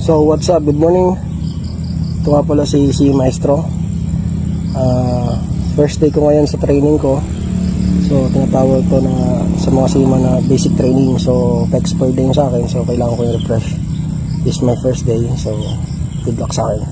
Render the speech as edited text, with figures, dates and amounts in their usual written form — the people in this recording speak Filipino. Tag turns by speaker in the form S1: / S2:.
S1: So what's up, good morning. Ito nga pala si Maestro. First day ko ngayon sa training ko. So tinatawag ko na sa mga seaman na basic training. So expert din sa akin, so kailangan ko i-refresh. This is my first day, so good luck sa akin.